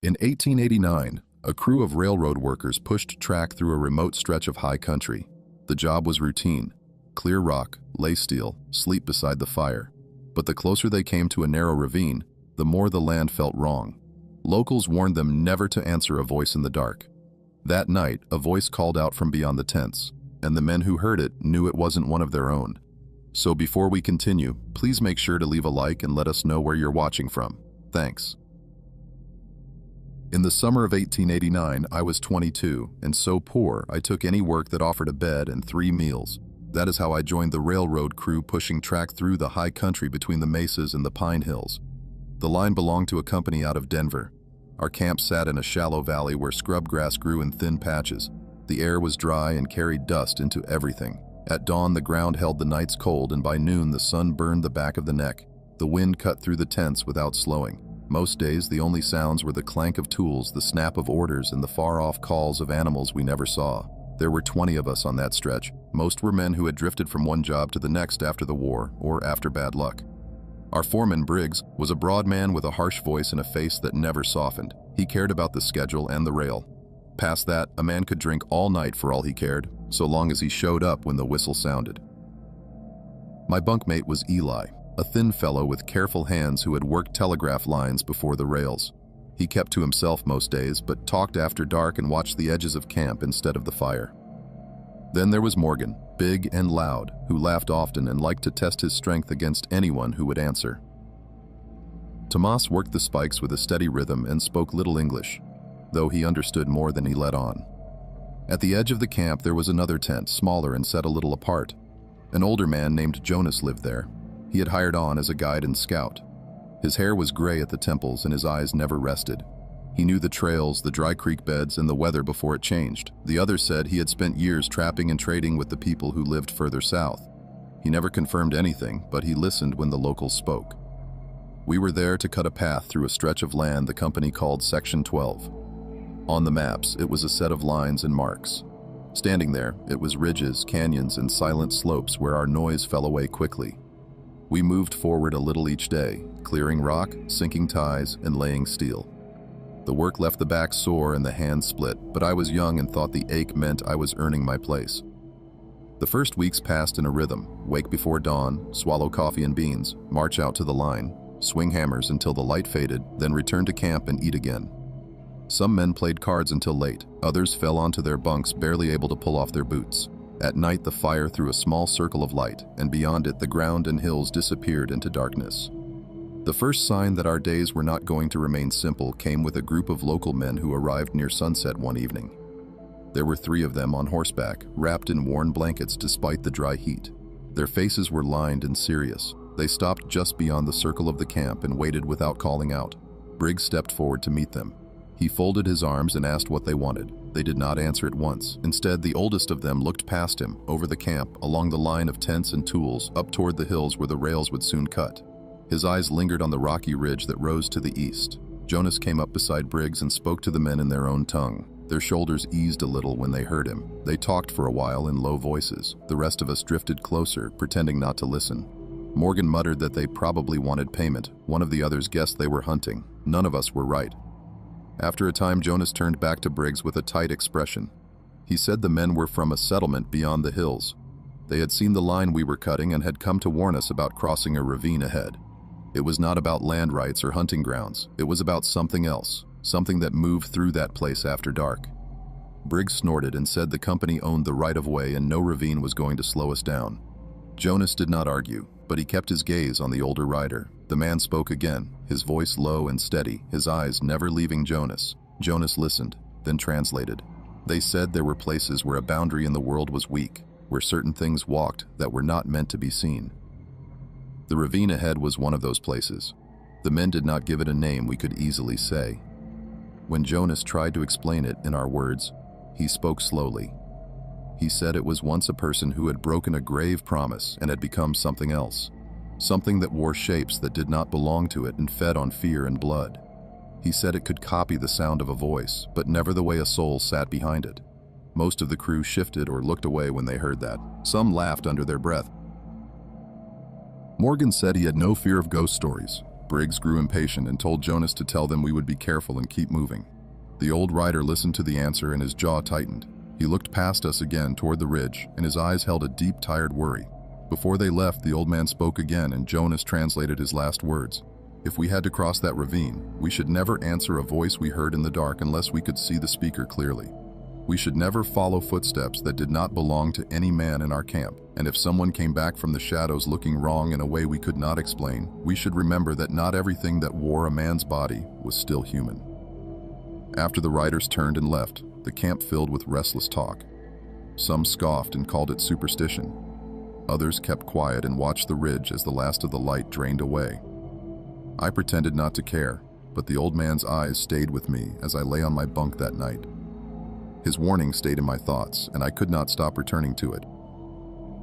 In 1889, a crew of railroad workers pushed track through a remote stretch of high country. The job was routine: clear rock, lay steel, sleep beside the fire. But the closer they came to a narrow ravine, the more the land felt wrong. Locals warned them never to answer a voice in the dark. That night, a voice called out from beyond the tents, and the men who heard it knew it wasn't one of their own. So before we continue, please make sure to leave a like and let us know where you're watching from. Thanks. In the summer of 1889, I was 22, and so poor I took any work that offered a bed and 3 meals. That is how I joined the railroad crew pushing track through the high country between the mesas and the pine hills. The line belonged to a company out of Denver. Our camp sat in a shallow valley where scrub grass grew in thin patches. The air was dry and carried dust into everything. At dawn, the ground held the night's cold, and by noon the sun burned the back of the neck. The wind cut through the tents without slowing. Most days, the only sounds were the clank of tools, the snap of orders, and the far-off calls of animals we never saw. There were 20 of us on that stretch. Most were men who had drifted from one job to the next after the war, or after bad luck. Our foreman, Briggs, was a broad man with a harsh voice and a face that never softened. He cared about the schedule and the rail. Past that, a man could drink all night for all he cared, so long as he showed up when the whistle sounded. My bunkmate was Eli, a thin fellow with careful hands who had worked telegraph lines before the rails. He kept to himself most days, but talked after dark and watched the edges of camp instead of the fire. Then there was Morgan, big and loud, who laughed often and liked to test his strength against anyone who would answer. Tomas worked the spikes with a steady rhythm and spoke little English, though he understood more than he let on. At the edge of the camp there was another tent, smaller and set a little apart. An older man named Jonas lived there. He had hired on as a guide and scout. His hair was gray at the temples and his eyes never rested. He knew the trails, the dry creek beds, and the weather before it changed. The others said he had spent years trapping and trading with the people who lived further south. He never confirmed anything, but he listened when the locals spoke. We were there to cut a path through a stretch of land the company called Section 12. On the maps, it was a set of lines and marks. Standing there, it was ridges, canyons, and silent slopes where our noise fell away quickly. We moved forward a little each day, clearing rock, sinking ties, and laying steel. The work left the back sore and the hands split, but I was young and thought the ache meant I was earning my place. The first weeks passed in a rhythm: wake before dawn, swallow coffee and beans, march out to the line, swing hammers until the light faded, then return to camp and eat again. Some men played cards until late, others fell onto their bunks barely able to pull off their boots. At night the fire threw a small circle of light, and beyond it the ground and hills disappeared into darkness. The first sign that our days were not going to remain simple came with a group of local men who arrived near sunset one evening. There were 3 of them on horseback, wrapped in worn blankets despite the dry heat. Their faces were lined and serious. They stopped just beyond the circle of the camp and waited without calling out. Briggs stepped forward to meet them. He folded his arms and asked what they wanted. They did not answer at once. Instead, the oldest of them looked past him, over the camp, along the line of tents and tools, up toward the hills where the rails would soon cut. His eyes lingered on the rocky ridge that rose to the east. Jonas came up beside Briggs and spoke to the men in their own tongue. Their shoulders eased a little when they heard him. They talked for a while in low voices. The rest of us drifted closer, pretending not to listen. Morgan muttered that they probably wanted payment. One of the others guessed they were hunting. None of us were right. After a time, Jonas turned back to Briggs with a tight expression. He said the men were from a settlement beyond the hills. They had seen the line we were cutting and had come to warn us about crossing a ravine ahead. It was not about land rights or hunting grounds. It was about something else, something that moved through that place after dark. Briggs snorted and said the company owned the right-of-way and no ravine was going to slow us down. Jonas did not argue, but he kept his gaze on the older rider. The man spoke again, his voice low and steady, his eyes never leaving Jonas. Jonas listened, then translated. They said there were places where a boundary in the world was weak, where certain things walked that were not meant to be seen. The ravine ahead was one of those places. The men did not give it a name we could easily say. When Jonas tried to explain it in our words, he spoke slowly. He said it was once a person who had broken a grave promise and had become something else. Something that wore shapes that did not belong to it and fed on fear and blood. He said it could copy the sound of a voice, but never the way a soul sat behind it. Most of the crew shifted or looked away when they heard that. Some laughed under their breath. Morgan said he had no fear of ghost stories, Briggs grew impatient and told Jonas to tell them we would be careful and keep moving. The old rider listened to the answer and his jaw tightened. He looked past us again toward the ridge, and his eyes held a deep, tired worry. Before they left, the old man spoke again, and Jonas translated his last words. If we had to cross that ravine, we should never answer a voice we heard in the dark unless we could see the speaker clearly. We should never follow footsteps that did not belong to any man in our camp, and if someone came back from the shadows looking wrong in a way we could not explain, we should remember that not everything that wore a man's body was still human. After the riders turned and left, the camp filled with restless talk. Some scoffed and called it superstition. Others kept quiet and watched the ridge as the last of the light drained away. I pretended not to care, but the old man's eyes stayed with me as I lay on my bunk that night. His warning stayed in my thoughts, and I could not stop returning to it.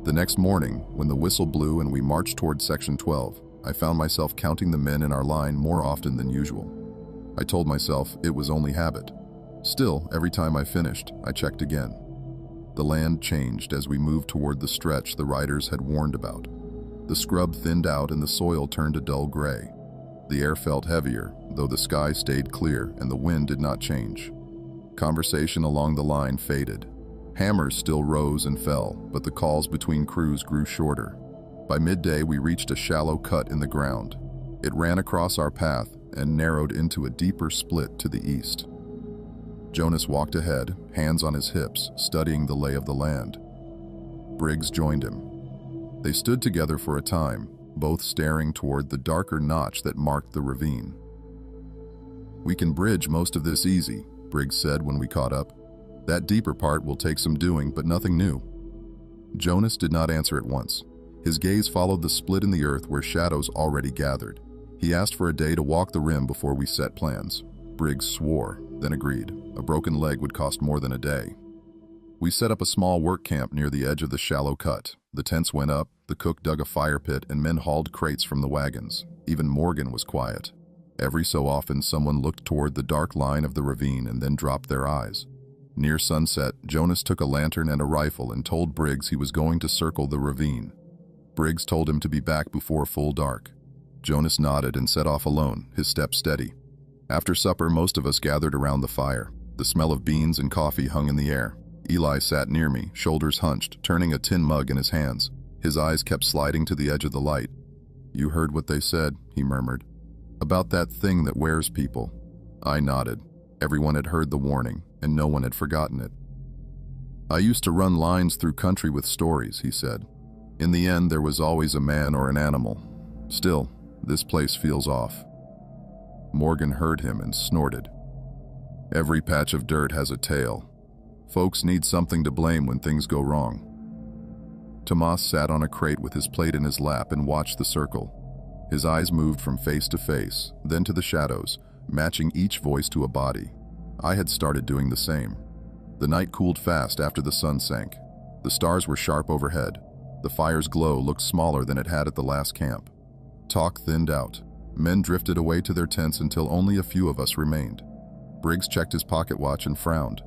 The next morning, when the whistle blew and we marched toward Section 12, I found myself counting the men in our line more often than usual. I told myself it was only habit. Still, every time I finished, I checked again. The land changed as we moved toward the stretch the riders had warned about. The scrub thinned out and the soil turned a dull gray. The air felt heavier, though the sky stayed clear and the wind did not change. Conversation along the line faded. Hammers still rose and fell, but the calls between crews grew shorter. By midday, we reached a shallow cut in the ground. It ran across our path and narrowed into a deeper split to the east. Jonas walked ahead, hands on his hips, studying the lay of the land. Briggs joined him. They stood together for a time, both staring toward the darker notch that marked the ravine. "We can bridge most of this easy," Briggs said when we caught up. "That deeper part will take some doing, but nothing new." Jonas did not answer at once. His gaze followed the split in the earth where shadows already gathered. He asked for a day to walk the rim before we set plans. Briggs swore, then agreed. A broken leg would cost more than a day. We set up a small work camp near the edge of the shallow cut. The tents went up, the cook dug a fire pit, and men hauled crates from the wagons. Even Morgan was quiet. Every so often, someone looked toward the dark line of the ravine and then dropped their eyes. Near sunset, Jonas took a lantern and a rifle and told Briggs he was going to circle the ravine. Briggs told him to be back before full dark. Jonas nodded and set off alone, his step steady. After supper, most of us gathered around the fire. The smell of beans and coffee hung in the air. Eli sat near me, shoulders hunched, turning a tin mug in his hands. His eyes kept sliding to the edge of the light. "You heard what they said," he murmured. "About that thing that wears people." I nodded. Everyone had heard the warning, and no one had forgotten it. "I used to run lines through country with stories," he said. "In the end, there was always a man or an animal. Still, this place feels off." Morgan heard him and snorted. "Every patch of dirt has a tale. Folks need something to blame when things go wrong." Tomas sat on a crate with his plate in his lap and watched the circle. His eyes moved from face to face, then to the shadows, matching each voice to a body. I had started doing the same. The night cooled fast after the sun sank. The stars were sharp overhead. The fire's glow looked smaller than it had at the last camp. Talk thinned out. Men drifted away to their tents until only a few of us remained. Briggs checked his pocket watch and frowned.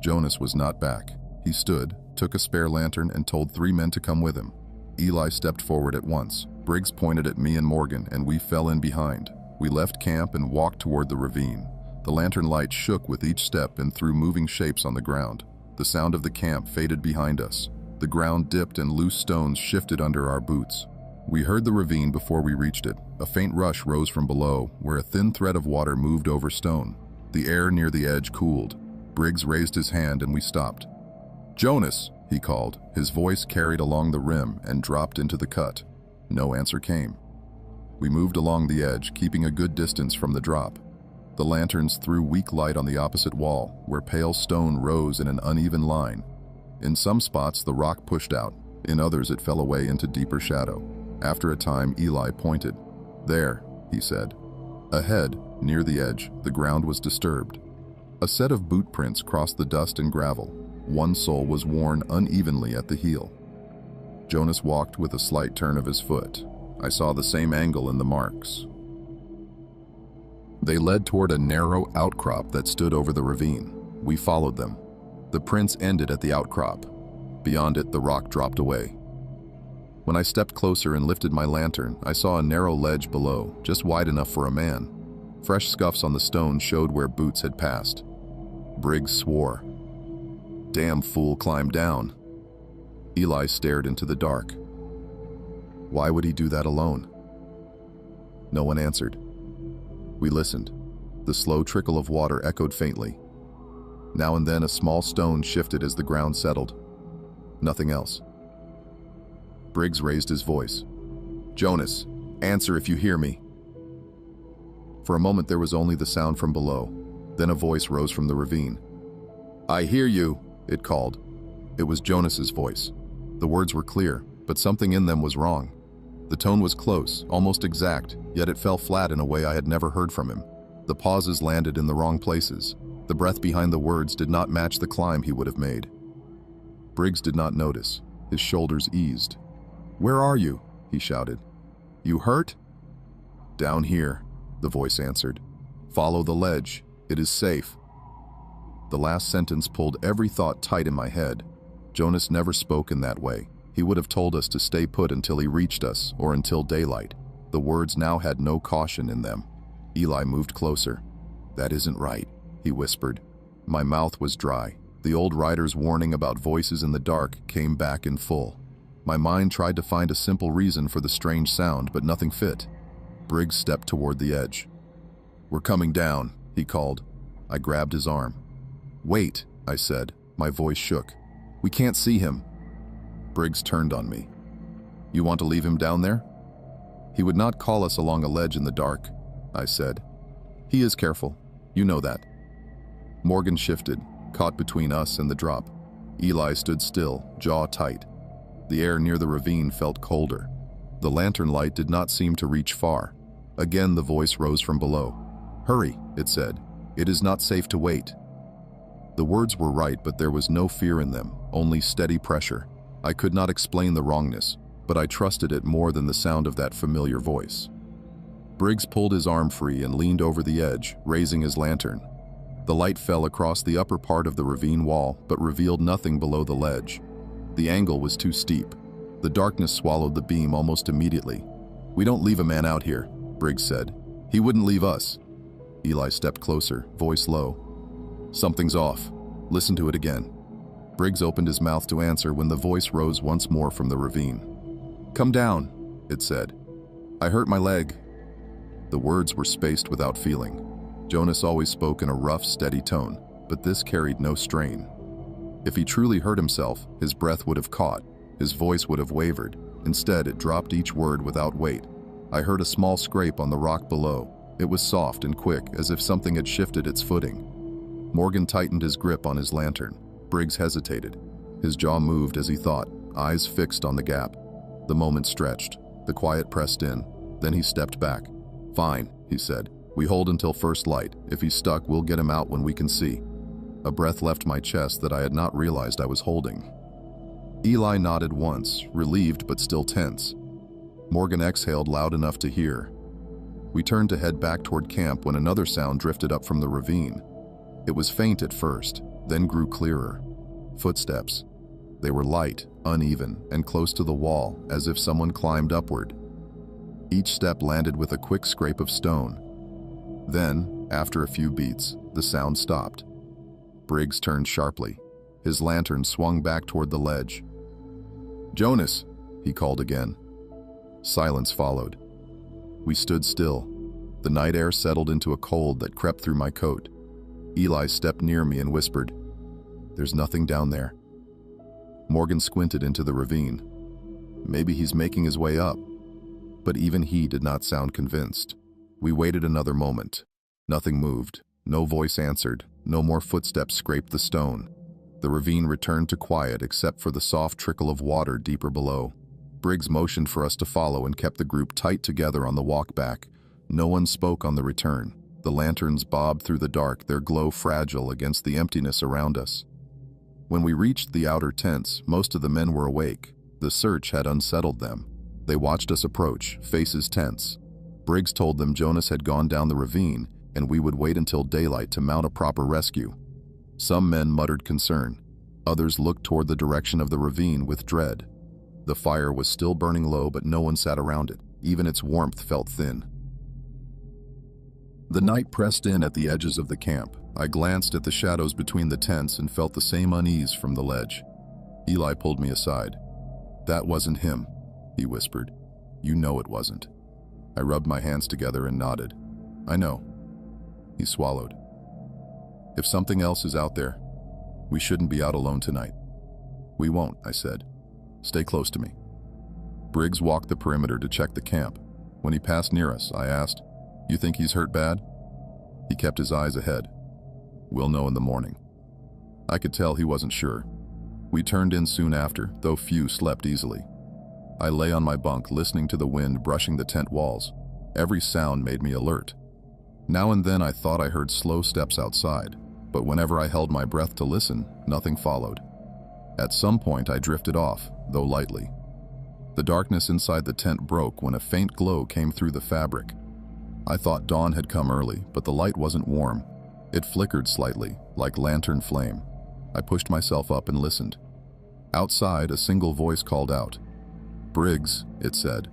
Jonas was not back. He stood, took a spare lantern, and told 3 men to come with him. Eli stepped forward at once. Briggs pointed at me and Morgan, and we fell in behind. We left camp and walked toward the ravine. The lantern light shook with each step and threw moving shapes on the ground. The sound of the camp faded behind us. The ground dipped and loose stones shifted under our boots. We heard the ravine before we reached it. A faint rush rose from below, where a thin thread of water moved over stone. The air near the edge cooled. Briggs raised his hand and we stopped. "Jonas," he called. His voice carried along the rim and dropped into the cut. No answer came. We moved along the edge, keeping a good distance from the drop. The lanterns threw weak light on the opposite wall, where pale stone rose in an uneven line. In some spots, the rock pushed out. In others, it fell away into deeper shadow. After a time, Eli pointed. "There," he said. Ahead, near the edge, the ground was disturbed. A set of boot prints crossed the dust and gravel. One sole was worn unevenly at the heel. Jonas walked with a slight turn of his foot. I saw the same angle in the marks. They led toward a narrow outcrop that stood over the ravine. We followed them. The prints ended at the outcrop. Beyond it, the rock dropped away. When I stepped closer and lifted my lantern, I saw a narrow ledge below, just wide enough for a man. Fresh scuffs on the stone showed where boots had passed. Briggs swore. "Damn fool climbed down." Eli stared into the dark. Why would he do that alone? No one answered. We listened. The slow trickle of water echoed faintly. Now and then a small stone shifted as the ground settled. Nothing else. Briggs raised his voice. "Jonas, answer if you hear me." For a moment there was only the sound from below. Then a voice rose from the ravine. "I hear you," it called. It was Jonas's voice. The words were clear, but something in them was wrong. The tone was close, almost exact, yet it fell flat in a way I had never heard from him. The pauses landed in the wrong places. The breath behind the words did not match the climb he would have made. Briggs did not notice. His shoulders eased. "Where are you?" he shouted. "You hurt?" "Down here," the voice answered. "Follow the ledge. It is safe." The last sentence pulled every thought tight in my head. Jonas never spoke in that way. He would have told us to stay put until he reached us, or until daylight. The words now had no caution in them. Eli moved closer. "That isn't right," he whispered. My mouth was dry. The old writer's warning about voices in the dark came back in full. My mind tried to find a simple reason for the strange sound, but nothing fit. Briggs stepped toward the edge. "We're coming down," he called. I grabbed his arm. "Wait," I said. My voice shook. "We can't see him." Briggs turned on me. "You want to leave him down there?" "He would not call us along a ledge in the dark," I said. "He is careful. You know that." Morgan shifted, caught between us and the drop. Eli stood still, jaw tight. The air near the ravine felt colder. The lantern light did not seem to reach far. Again the voice rose from below. "Hurry," it said. "It is not safe to wait." The words were right, but there was no fear in them, only steady pressure. I could not explain the wrongness, but I trusted it more than the sound of that familiar voice. Briggs pulled his arm free and leaned over the edge, raising his lantern. The light fell across the upper part of the ravine wall, but revealed nothing below the ledge. The angle was too steep. The darkness swallowed the beam almost immediately. "We don't leave a man out here," Briggs said. "He wouldn't leave us." Eli stepped closer, voice low. "Something's off. Listen to it again." Briggs opened his mouth to answer when the voice rose once more from the ravine. "Come down," it said. "I hurt my leg." The words were spaced without feeling. Jonas always spoke in a rough, steady tone, but this carried no strain. If he truly hurt himself, his breath would have caught, his voice would have wavered. Instead, it dropped each word without weight. I heard a small scrape on the rock below. It was soft and quick, as if something had shifted its footing. Morgan tightened his grip on his lantern. Briggs hesitated. His jaw moved as he thought, eyes fixed on the gap. The moment stretched. The quiet pressed in. Then he stepped back. "Fine," he said. "We hold until first light. If he's stuck, we'll get him out when we can see." A breath left my chest that I had not realized I was holding. Eli nodded once, relieved but still tense. Morgan exhaled loud enough to hear. We turned to head back toward camp when another sound drifted up from the ravine. It was faint at first, then grew clearer. Footsteps. They were light, uneven, and close to the wall, as if someone climbed upward. Each step landed with a quick scrape of stone. Then, after a few beats, the sound stopped. Briggs turned sharply. His lantern swung back toward the ledge. "Jonas," he called again. Silence followed. We stood still. The night air settled into a cold that crept through my coat. Eli stepped near me and whispered, "There's nothing down there." Morgan squinted into the ravine. "Maybe he's making his way up." But even he did not sound convinced. We waited another moment. Nothing moved. No voice answered. No more footsteps scraped the stone. The ravine returned to quiet except for the soft trickle of water deeper below. Briggs motioned for us to follow and kept the group tight together on the walk back. No one spoke on the return. The lanterns bobbed through the dark, their glow fragile against the emptiness around us. When we reached the outer tents, most of the men were awake. The search had unsettled them. They watched us approach, faces tense. Briggs told them Jonas had gone down the ravine, and we would wait until daylight to mount a proper rescue. Some men muttered concern. Others looked toward the direction of the ravine with dread. The fire was still burning low, but no one sat around it. Even its warmth felt thin. The night pressed in at the edges of the camp. I glanced at the shadows between the tents and felt the same unease from the ledge. Eli pulled me aside. "That wasn't him," he whispered. "You know it wasn't." I rubbed my hands together and nodded. "I know." He swallowed. "If something else is out there, we shouldn't be out alone tonight." "We won't," I said. "Stay close to me." Briggs walked the perimeter to check the camp. When he passed near us, I asked, "You think he's hurt bad?" He kept his eyes ahead. "We'll know in the morning." I could tell he wasn't sure. We turned in soon after, though few slept easily. I lay on my bunk, listening to the wind brushing the tent walls. Every sound made me alert. Now and then I thought I heard slow steps outside, but whenever I held my breath to listen, nothing followed. At some point I drifted off, though lightly. The darkness inside the tent broke when a faint glow came through the fabric. I thought dawn had come early, but the light wasn't warm. It flickered slightly, like lantern flame. I pushed myself up and listened. Outside, a single voice called out. "Briggs," it said.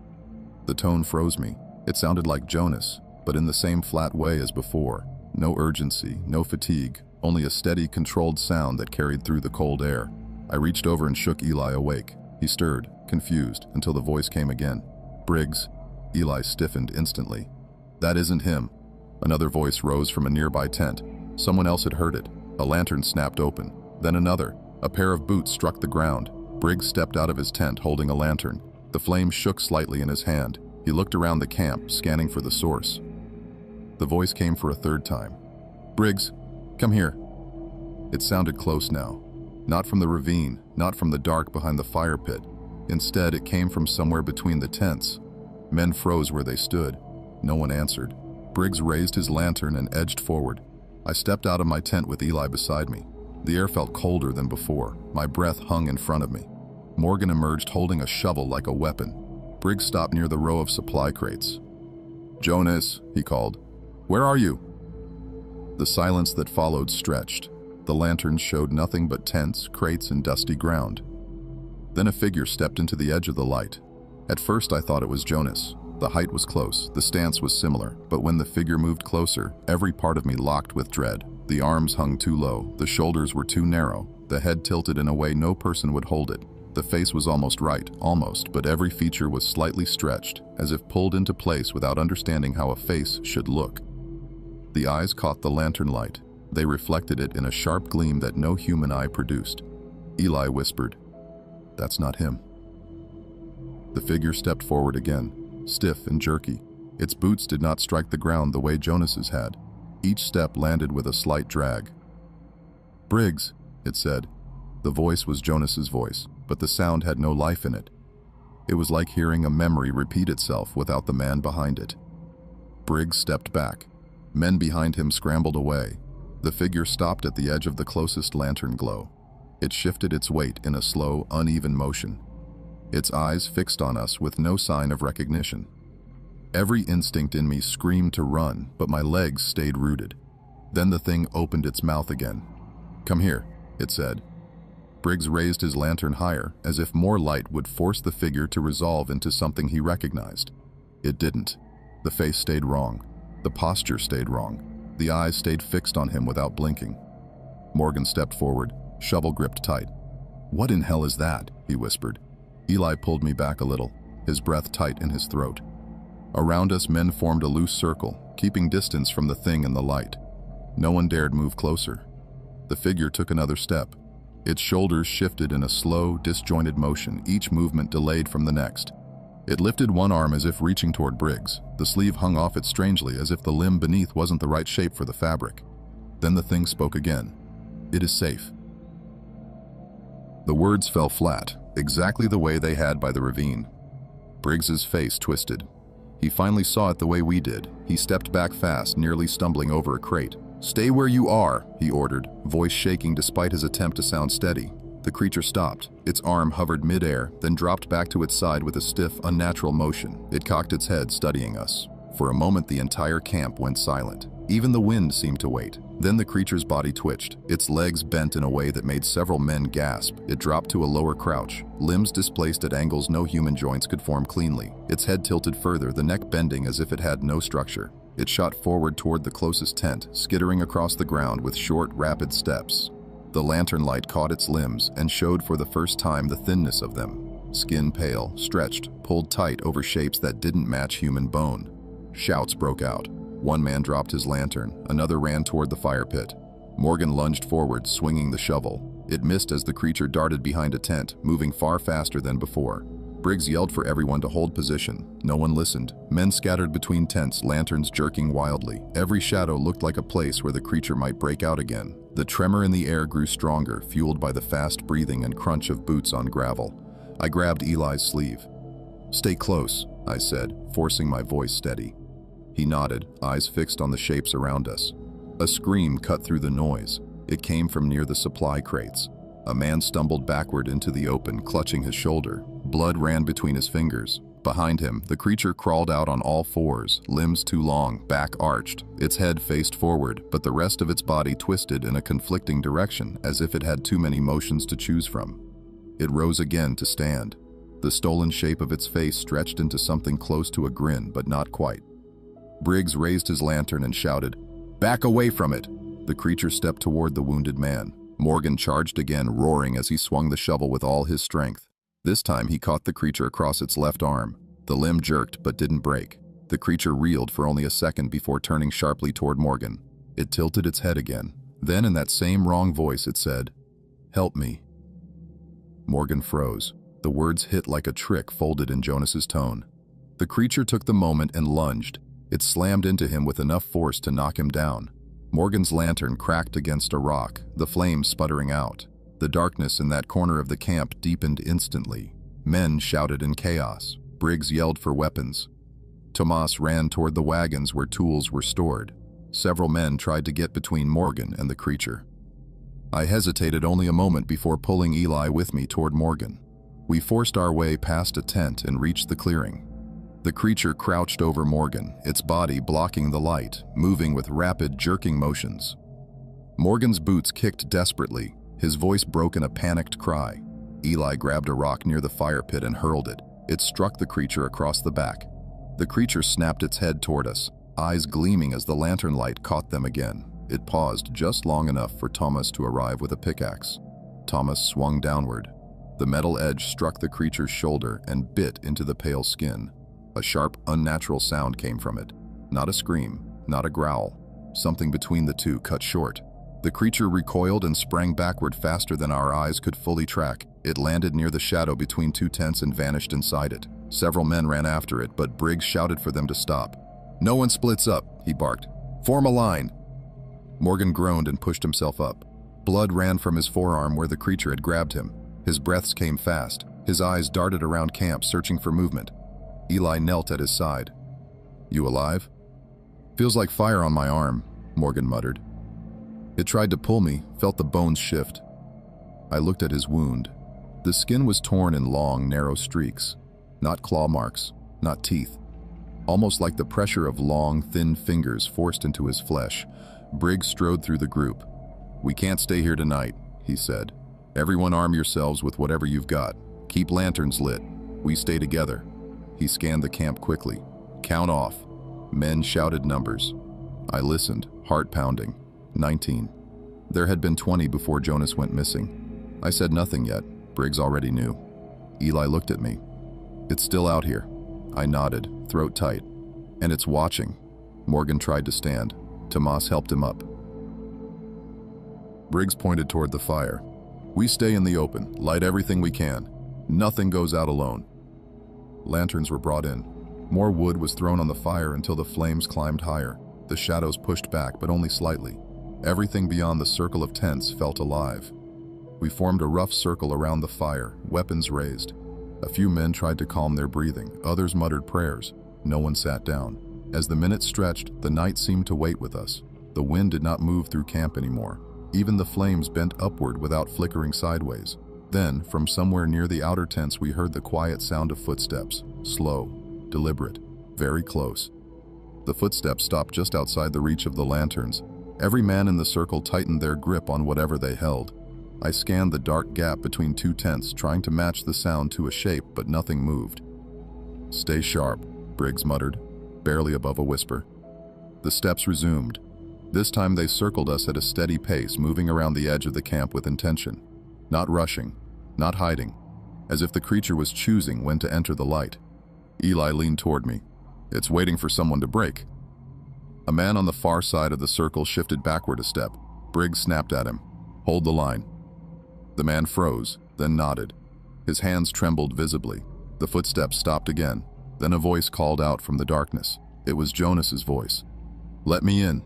The tone froze me. It sounded like Jonas, but in the same flat way as before. No urgency, no fatigue, only a steady, controlled sound that carried through the cold air. I reached over and shook Eli awake. He stirred, confused, until the voice came again. "Briggs." Eli stiffened instantly. "That isn't him." Another voice rose from a nearby tent. Someone else had heard it. A lantern snapped open. Then another. A pair of boots struck the ground. Briggs stepped out of his tent holding a lantern. The flame shook slightly in his hand. He looked around the camp, scanning for the source. The voice came for a third time. "Briggs, come here." It sounded close now. Not from the ravine, not from the dark behind the fire pit. Instead, it came from somewhere between the tents. Men froze where they stood. No one answered. Briggs raised his lantern and edged forward. I stepped out of my tent with Eli beside me. The air felt colder than before. My breath hung in front of me. Morgan emerged holding a shovel like a weapon. Briggs stopped near the row of supply crates. "Jonas," he called. "Where are you?" The silence that followed stretched. The lanterns showed nothing but tents, crates, and dusty ground. Then a figure stepped into the edge of the light. At first I thought it was Jonas. The height was close, the stance was similar, but when the figure moved closer, every part of me locked with dread. The arms hung too low, the shoulders were too narrow, the head tilted in a way no person would hold it. The face was almost right, almost, but every feature was slightly stretched, as if pulled into place without understanding how a face should look. The eyes caught the lantern light. They reflected it in a sharp gleam that no human eye produced. Eli whispered, "That's not him." The figure stepped forward again, stiff and jerky. Its boots did not strike the ground the way Jonas's had. Each step landed with a slight drag. "Briggs," it said. The voice was Jonas's voice, but the sound had no life in it. It was like hearing a memory repeat itself without the man behind it. Briggs stepped back. Men behind him scrambled away. The figure stopped at the edge of the closest lantern glow. It shifted its weight in a slow, uneven motion. Its eyes fixed on us with no sign of recognition. Every instinct in me screamed to run, but my legs stayed rooted. Then the thing opened its mouth again. "Come here," it said. Briggs raised his lantern higher, as if more light would force the figure to resolve into something he recognized. It didn't. The face stayed wrong. The posture stayed wrong. The eyes stayed fixed on him without blinking. Morgan stepped forward, shovel gripped tight. "What in hell is that?" he whispered. Eli pulled me back a little, his breath tight in his throat. Around us, men formed a loose circle, keeping distance from the thing in the light. No one dared move closer. The figure took another step. Its shoulders shifted in a slow, disjointed motion, each movement delayed from the next. It lifted one arm as if reaching toward Briggs. The sleeve hung off it strangely, as if the limb beneath wasn't the right shape for the fabric. Then the thing spoke again. "It is safe." The words fell flat, exactly the way they had by the ravine. Briggs's face twisted. He finally saw it the way we did. He stepped back fast, nearly stumbling over a crate. "Stay where you are," he ordered, voice shaking despite his attempt to sound steady. The creature stopped. Its arm hovered mid-air, then dropped back to its side with a stiff, unnatural motion. It cocked its head, studying us. For a moment, the entire camp went silent. Even the wind seemed to wait. Then the creature's body twitched. Its legs bent in a way that made several men gasp. It dropped to a lower crouch, limbs displaced at angles no human joints could form cleanly. Its head tilted further, the neck bending as if it had no structure. It shot forward toward the closest tent, skittering across the ground with short, rapid steps. The lantern light caught its limbs and showed for the first time the thinness of them. Skin pale, stretched, pulled tight over shapes that didn't match human bone. Shouts broke out. One man dropped his lantern, another ran toward the fire pit. Morgan lunged forward, swinging the shovel. It missed as the creature darted behind a tent, moving far faster than before. Briggs yelled for everyone to hold position. No one listened. Men scattered between tents, lanterns jerking wildly. Every shadow looked like a place where the creature might break out again. The tremor in the air grew stronger, fueled by the fast breathing and crunch of boots on gravel. I grabbed Eli's sleeve. "Stay close," I said, forcing my voice steady. He nodded, eyes fixed on the shapes around us. A scream cut through the noise. It came from near the supply crates. A man stumbled backward into the open, clutching his shoulder. Blood ran between his fingers. Behind him, the creature crawled out on all fours, limbs too long, back arched. Its head faced forward, but the rest of its body twisted in a conflicting direction, as if it had too many motions to choose from. It rose again to stand. The stolen shape of its face stretched into something close to a grin, but not quite. Briggs raised his lantern and shouted, "Back away from it!" The creature stepped toward the wounded man. Morgan charged again, roaring as he swung the shovel with all his strength. This time he caught the creature across its left arm. The limb jerked but didn't break. The creature reeled for only a second before turning sharply toward Morgan. It tilted its head again. Then in that same wrong voice it said, "Help me." Morgan froze. The words hit like a trick folded in Jonas's tone. The creature took the moment and lunged. It slammed into him with enough force to knock him down. Morgan's lantern cracked against a rock, the flames sputtering out. The darkness in that corner of the camp deepened instantly. Men shouted in chaos. Briggs yelled for weapons. Tomas ran toward the wagons where tools were stored. Several men tried to get between Morgan and the creature. I hesitated only a moment before pulling Eli with me toward Morgan. We forced our way past a tent and reached the clearing. The creature crouched over Morgan, its body blocking the light, moving with rapid, jerking motions. Morgan's boots kicked desperately. His voice broke in a panicked cry. Eli grabbed a rock near the fire pit and hurled it. It struck the creature across the back. The creature snapped its head toward us, eyes gleaming as the lantern light caught them again. It paused just long enough for Thomas to arrive with a pickaxe. Thomas swung downward. The metal edge struck the creature's shoulder and bit into the pale skin. A sharp, unnatural sound came from it. Not a scream, not a growl. Something between the two cut short. The creature recoiled and sprang backward faster than our eyes could fully track. It landed near the shadow between two tents and vanished inside it. Several men ran after it, but Briggs shouted for them to stop. "No one splits up," he barked. "Form a line." Morgan groaned and pushed himself up. Blood ran from his forearm where the creature had grabbed him. His breaths came fast. His eyes darted around camp, searching for movement. Eli knelt at his side. "You alive?" "Feels like fire on my arm," Morgan muttered. "It tried to pull me, felt the bones shift." I looked at his wound. The skin was torn in long, narrow streaks. Not claw marks, not teeth. Almost like the pressure of long, thin fingers forced into his flesh. Briggs strode through the group. "We can't stay here tonight," he said. "Everyone arm yourselves with whatever you've got. Keep lanterns lit. We stay together." He scanned the camp quickly. "Count off." Men shouted numbers. I listened, heart pounding. 19. There had been 20 before Jonas went missing. I said nothing yet. Briggs already knew. Eli looked at me. "It's still out here." I nodded, throat tight. "And it's watching." Morgan tried to stand. Tomas helped him up. Briggs pointed toward the fire. "We stay in the open, light everything we can. Nothing goes out alone." Lanterns were brought in. More wood was thrown on the fire until the flames climbed higher. The shadows pushed back, but only slightly. Everything beyond the circle of tents felt alive. We formed a rough circle around the fire, weapons raised. A few men tried to calm their breathing, others muttered prayers. No one sat down. As the minutes stretched, the night seemed to wait with us. The wind did not move through camp anymore. Even the flames bent upward without flickering sideways. Then, from somewhere near the outer tents, we heard the quiet sound of footsteps. Slow, deliberate, very close. The footsteps stopped just outside the reach of the lanterns. Every man in the circle tightened their grip on whatever they held. I scanned the dark gap between two tents, trying to match the sound to a shape, but nothing moved. "Stay sharp," Briggs muttered, barely above a whisper. The steps resumed. This time they circled us at a steady pace, moving around the edge of the camp with intention. Not rushing, not hiding, as if the creature was choosing when to enter the light. Eli leaned toward me. "It's waiting for someone to break." A man on the far side of the circle shifted backward a step. Briggs snapped at him. "Hold the line." The man froze, then nodded. His hands trembled visibly. The footsteps stopped again. Then a voice called out from the darkness. It was Jonas's voice. "Let me in."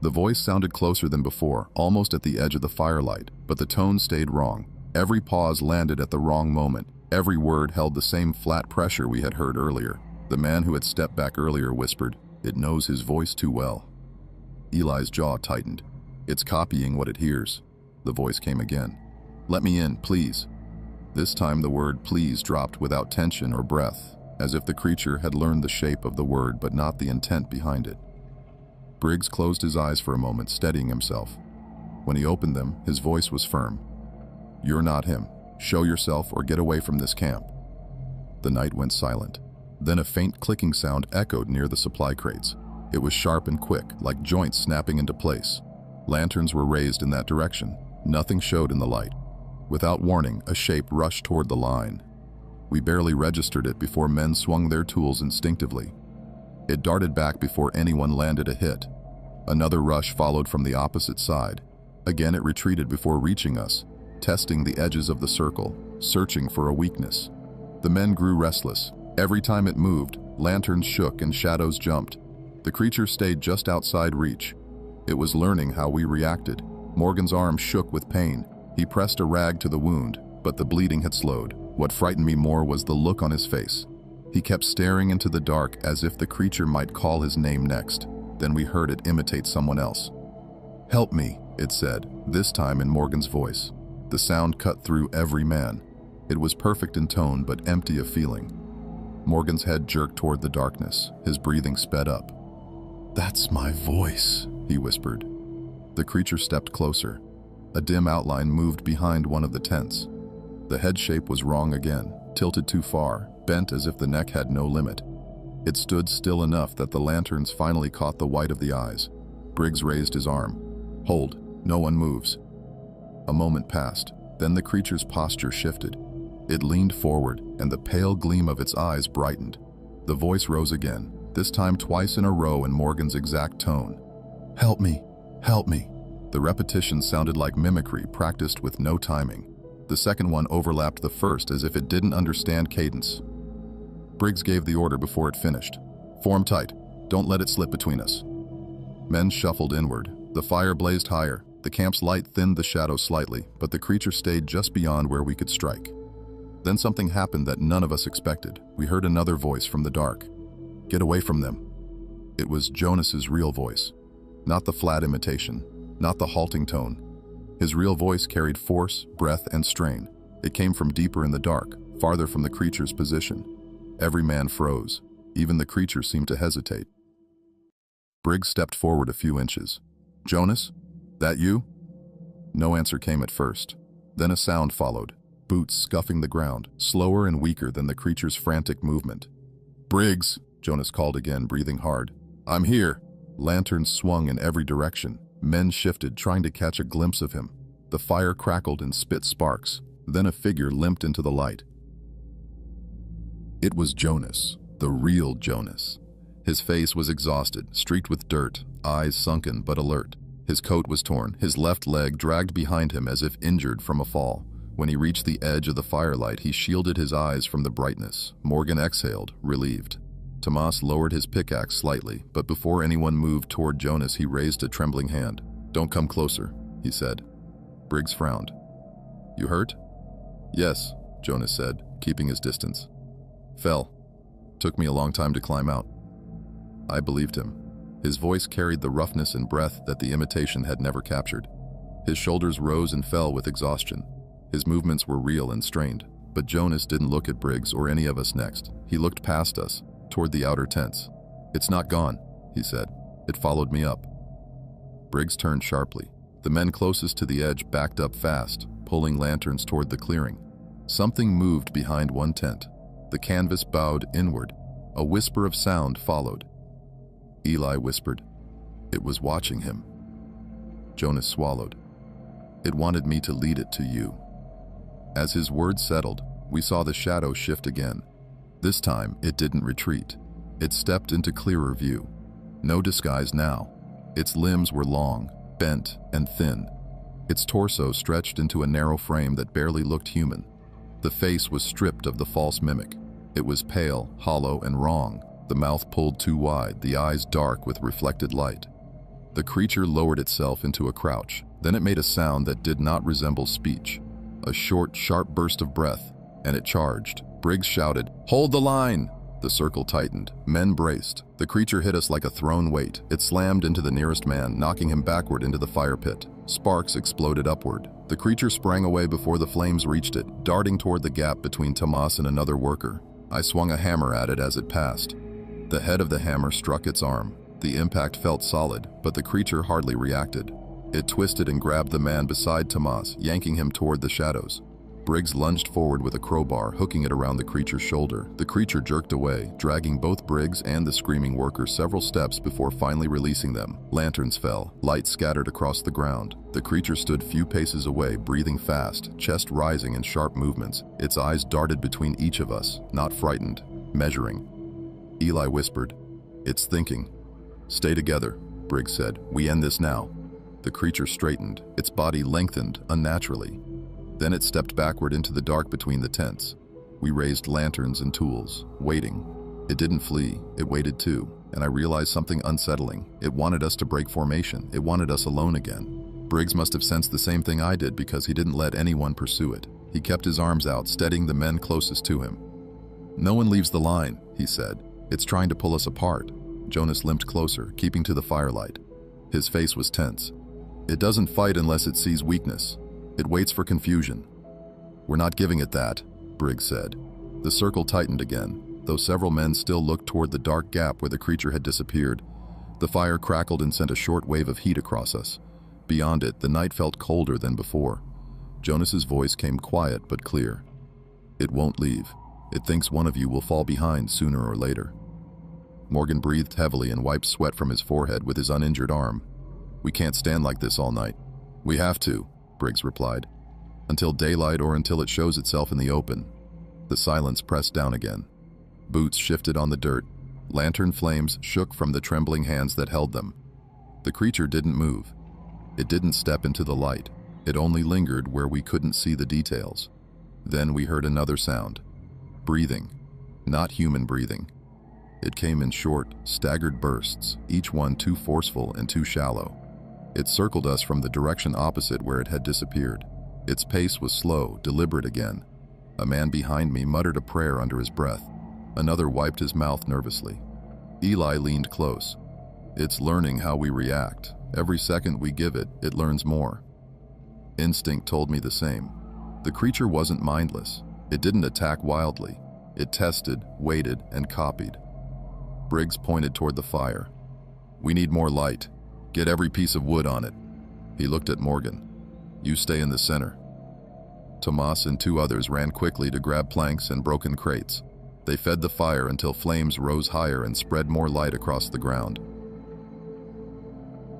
The voice sounded closer than before, almost at the edge of the firelight, but the tone stayed wrong. Every pause landed at the wrong moment. Every word held the same flat pressure we had heard earlier. The man who had stepped back earlier whispered, "It knows his voice too well." Eli's jaw tightened. "It's copying what it hears." The voice came again. "Let me in, please." This time the word "please" dropped without tension or breath, as if the creature had learned the shape of the word but not the intent behind it. Briggs closed his eyes for a moment, steadying himself. When he opened them, his voice was firm. "You're not him. Show yourself or get away from this camp." The night went silent. Then a faint clicking sound echoed near the supply crates. It was sharp and quick, like joints snapping into place. Lanterns were raised in that direction. Nothing showed in the light. Without warning, a shape rushed toward the line. We barely registered it before men swung their tools instinctively. It darted back before anyone landed a hit. Another rush followed from the opposite side. Again it retreated before reaching us, testing the edges of the circle, searching for a weakness. The men grew restless. Every time it moved, lanterns shook and shadows jumped. The creature stayed just outside reach. It was learning how we reacted. Morgan's arm shook with pain. He pressed a rag to the wound, but the bleeding had slowed. What frightened me more was the look on his face. He kept staring into the dark as if the creature might call his name next. Then we heard it imitate someone else. "Help me," it said, this time in Morgan's voice. The sound cut through every man. It was perfect in tone but empty of feeling. Morgan's head jerked toward the darkness. His breathing sped up. "That's my voice," he whispered. The creature stepped closer. A dim outline moved behind one of the tents. The head shape was wrong again, tilted too far, bent as if the neck had no limit. It stood still enough that the lanterns finally caught the white of the eyes. Briggs raised his arm. "Hold, no one moves." A moment passed, then the creature's posture shifted. It leaned forward, and the pale gleam of its eyes brightened. The voice rose again, this time twice in a row in Morgan's exact tone. "Help me, help me." The repetition sounded like mimicry practiced with no timing. The second one overlapped the first as if it didn't understand cadence. Briggs gave the order before it finished. "Form tight. Don't let it slip between us." Men shuffled inward. The fire blazed higher. The camp's light thinned the shadow slightly, but the creature stayed just beyond where we could strike. Then something happened that none of us expected. We heard another voice from the dark. "Get away from them." It was Jonas's real voice. Not the flat imitation, not the halting tone. His real voice carried force, breath, and strain. It came from deeper in the dark, farther from the creature's position. Every man froze. Even the creature seemed to hesitate. Briggs stepped forward a few inches. "Jonas? That you?" No answer came at first. Then a sound followed, boots scuffing the ground, slower and weaker than the creature's frantic movement. "Briggs," Jonas called again, breathing hard. "I'm here." Lanterns swung in every direction. Men shifted, trying to catch a glimpse of him. The fire crackled and spit sparks. Then a figure limped into the light. It was Jonas, the real Jonas. His face was exhausted, streaked with dirt, eyes sunken but alert. His coat was torn, his left leg dragged behind him as if injured from a fall. When he reached the edge of the firelight, he shielded his eyes from the brightness. Morgan exhaled, relieved. Tomas lowered his pickaxe slightly, but before anyone moved toward Jonas, he raised a trembling hand. "Don't come closer," he said. Briggs frowned. "You hurt?" "Yes," Jonas said, keeping his distance. "Fell. Took me a long time to climb out." I believed him. His voice carried the roughness and breath that the imitation had never captured. His shoulders rose and fell with exhaustion. His movements were real and strained, but Jonas didn't look at Briggs or any of us next. He looked past us, toward the outer tents. "It's not gone," he said. "It followed me up." Briggs turned sharply. The men closest to the edge backed up fast, pulling lanterns toward the clearing. Something moved behind one tent. The canvas bowed inward. A whisper of sound followed. Eli whispered. It was watching him. Jonas swallowed. It wanted me to lead it to you. As his words settled, we saw the shadow shift again. This time, it didn't retreat. It stepped into clearer view. No disguise now. Its limbs were long, bent, and thin. Its torso stretched into a narrow frame that barely looked human. The face was stripped of the false mimic. It was pale, hollow, and wrong, the mouth pulled too wide, the eyes dark with reflected light. The creature lowered itself into a crouch. Then it made a sound that did not resemble speech. A short, sharp burst of breath, and it charged. Briggs shouted, "Hold the line!" The circle tightened. Men braced. The creature hit us like a thrown weight. It slammed into the nearest man, knocking him backward into the fire pit. Sparks exploded upward. The creature sprang away before the flames reached it, darting toward the gap between Tomas and another worker. I swung a hammer at it as it passed. The head of the hammer struck its arm. The impact felt solid, but the creature hardly reacted. It twisted and grabbed the man beside Tomas, yanking him toward the shadows. Briggs lunged forward with a crowbar, hooking it around the creature's shoulder. The creature jerked away, dragging both Briggs and the screaming worker several steps before finally releasing them. Lanterns fell, light scattered across the ground. The creature stood few paces away, breathing fast, chest rising in sharp movements. Its eyes darted between each of us, not frightened, measuring. Eli whispered, "It's thinking." "Stay together," Briggs said. "We end this now." The creature straightened, its body lengthened unnaturally. Then it stepped backward into the dark between the tents. We raised lanterns and tools, waiting. It didn't flee, it waited too, and I realized something unsettling. It wanted us to break formation, it wanted us alone again. Briggs must have sensed the same thing I did because he didn't let anyone pursue it. He kept his arms out, steadying the men closest to him. "No one leaves the line," he said. "It's trying to pull us apart." Jonas limped closer, keeping to the firelight. His face was tense. "It doesn't fight unless it sees weakness. It waits for confusion." "We're not giving it that," Briggs said. The circle tightened again, though several men still looked toward the dark gap where the creature had disappeared. The fire crackled and sent a short wave of heat across us. Beyond it, the night felt colder than before. Jonas's voice came quiet but clear. "It won't leave. It thinks one of you will fall behind sooner or later." Morgan breathed heavily and wiped sweat from his forehead with his uninjured arm. "We can't stand like this all night." "We have to," Briggs replied. "Until daylight or until it shows itself in the open." The silence pressed down again. Boots shifted on the dirt. Lantern flames shook from the trembling hands that held them. The creature didn't move. It didn't step into the light. It only lingered where we couldn't see the details. Then we heard another sound. Breathing. Not human breathing. It came in short, staggered bursts, each one too forceful and too shallow. It circled us from the direction opposite where it had disappeared. Its pace was slow, deliberate again. A man behind me muttered a prayer under his breath. Another wiped his mouth nervously. Eli leaned close. "It's learning how we react. Every second we give it, it learns more." Instinct told me the same. The creature wasn't mindless. It didn't attack wildly. It tested, waited, and copied. Briggs pointed toward the fire. "We need more light. Get every piece of wood on it." He looked at Morgan. "You stay in the center." Tomas and two others ran quickly to grab planks and broken crates. They fed the fire until flames rose higher and spread more light across the ground.